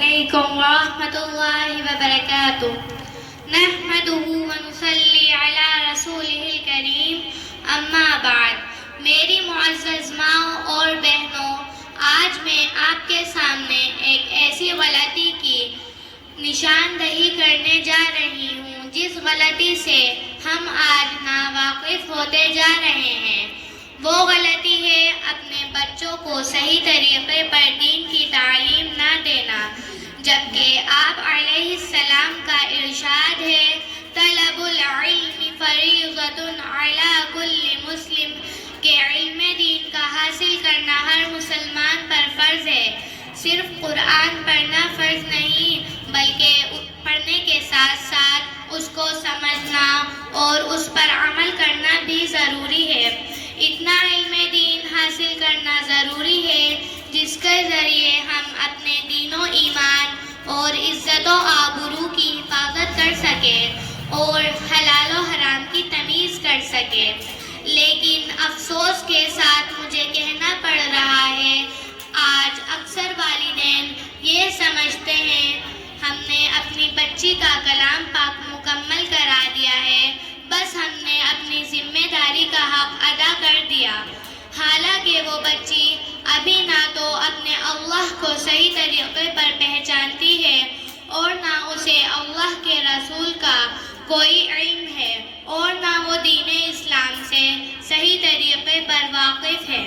علیکم ورحمۃ اللہ وبرکاتہ نحمدہ ونصلی علی رسولہ الکریم اما بعد میری معزز ماؤں اور بہنوں، آج میں آپ کے سامنے ایک ایسی غلطی کی نشاندہی کرنے جا رہی ہوں جس غلطی سے ہم آج ناواقف ہوتے جا رہے ہیں۔ وہ غلطی ہے اپنے بچوں کو صحیح طریقے پر دین کی تعلیم نہ دینا، جبکہ آپ علیہ السلام کا ارشاد ہے طلب العلم فریضۃ علی کل مسلم، کہ علم دین کا حاصل کرنا ہر مسلمان پر فرض ہے۔ صرف قرآن پڑھنا فرض نہیں، بلکہ پڑھنے کے ساتھ ساتھ اس کو سمجھنا اور اس پر عمل کرنا بھی ضروری ہے۔ اتنا علم دین حاصل کرنا ضروری ہے جس کے ذریعے ہم اپنے دین و ایمان اور عزت و آبرو کی حفاظت کر سکیں اور حلال و حرام کی تمیز کر سکیں۔ لیکن افسوس کے ساتھ مجھے کہنا پڑ رہا ہے، آج اکثر والدین یہ سمجھتے ہیں ہم نے اپنی بچی کا کلام پاک مکمل کرا دیا ہے، بس ہم نے اپنی ذمہ داری کا حق ادا کر دیا، حالانکہ وہ بچی ابھی نہ تو اپنے اللہ کو صحیح طریقے پر پہچانتی ہے اور نہ اسے اللہ کے رسول کا کوئی علم ہے اور نہ وہ دین اسلام سے صحیح طریقے پر واقف ہے۔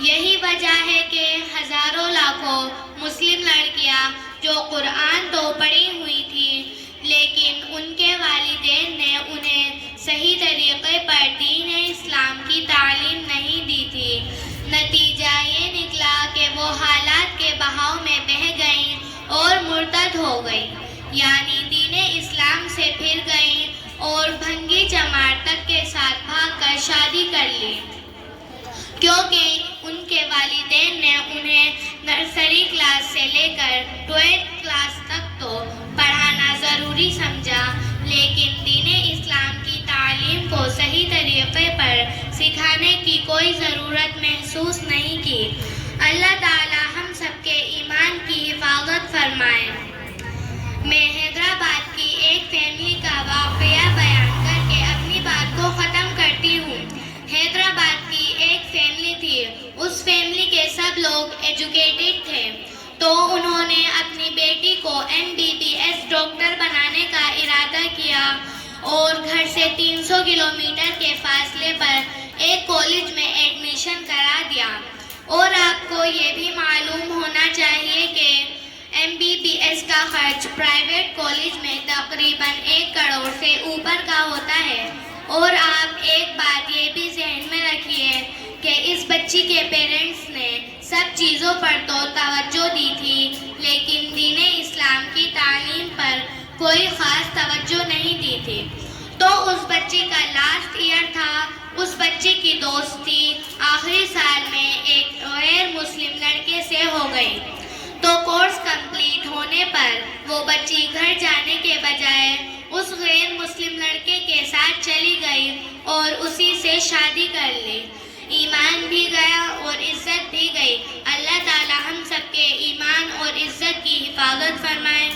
یہی وجہ ہے کہ ہزاروں لاکھوں مسلم لڑکیاں جو قرآن تو پڑھی ہوئی تھی، لیکن ان کے والدین نے انہیں صحیح طریقے پر دین اسلام کی تعلیم نہیں دی تھی۔ نتیجہ یہ نکلا کہ وہ حالات کے بہاؤ میں بہہ گئیں اور مرتد ہو گئیں، یعنی دین اسلام سے پھر گئیں اور بھنگی چمارتک کے ساتھ بھاگ کر شادی کر لی، کیونکہ ان کے والدین نے انہیں نرسری کلاس سے لے کر 12 کلاس تک تو پڑھانا ضروری سمجھا، لیکن دین اسلام کی تعلیم کو صحیح طریقے پر سکھانے کی کوئی ضرورت محسوس نہیں کی۔ اللہ تعالی ہم سب کے ایمان کی حفاظت فرمائے۔ میں حیدرآباد کی ایک فیملی کا واقعہ بیان کر کے اپنی بات کو ختم کرتی ہوں۔ حیدرآباد کی ایک فیملی تھی، اس فیملی کے سب لوگ ایجوکیٹڈ تھے، تو انہوں نے اپنی بیٹی کو MBBS ڈاکٹر بنانے کا ارادہ کیا اور گھر سے 300 کلومیٹر کے فاصلے پر ایک کالج میں ایڈمیشن کرا دیا۔ اور آپ کو یہ بھی معلوم ہونا چاہیے کہ MBBS کا خرچ پرائیویٹ کالج میں تقریباً 1 کروڑ سے اوپر کا ہوتا ہے۔ اور آپ ایک بات یہ بھی ذہن میں رکھیے کہ اس بچی کے پیرنٹس نے سب چیزوں پر تو توجہ دی تھی، لیکن دین اسلام کی تعلیم پر کوئی خاص توجہ نہیں دی تھی۔ تو اس بچی کا لاسٹ ایئر تھا، اس بچی کی دوستی آخری سال میں ایک غیر مسلم لڑکے سے ہو گئی، تو کورس کمپلیٹ ہونے پر وہ بچی گھر جانے کے بجائے اس غیر مسلم لڑکے کے ساتھ چلی گئی اور اسی سے شادی کر لی۔ ایمان بھی گیا اور عزت بھی گئی۔ اللہ تعالی ہم سب کے ایمان اور عزت کی حفاظت فرمائے۔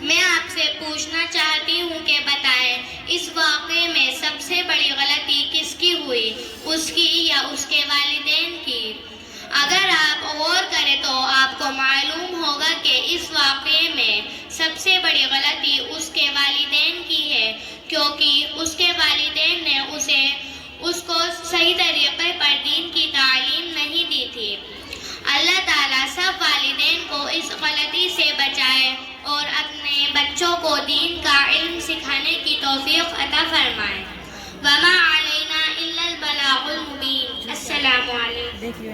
میں آپ سے پوچھنا چاہتی ہوں کہ بتائیں، اس واقعے میں سب سے بڑی غلطی کس کی ہوئی، اس کی یا اس کے والدین کی؟ اگر آپ غور کریں تو آپ کو معلوم ہوگا کہ اس واقعے میں سب سے بڑی غلطی اس کے والدین کی ہے، کیونکہ اس کے والدین نے اس کو صحیح طریقے پر دین کی تعلیم نہیں دی تھی۔ اللہ تعالیٰ سب والدین کو اس غلطی سے بچائے اور اپنے بچوں کو دین کا علم سکھانے کی توفیق عطا فرمائے۔ وما علینا الا البلاغ المبین۔ السلام علیکم۔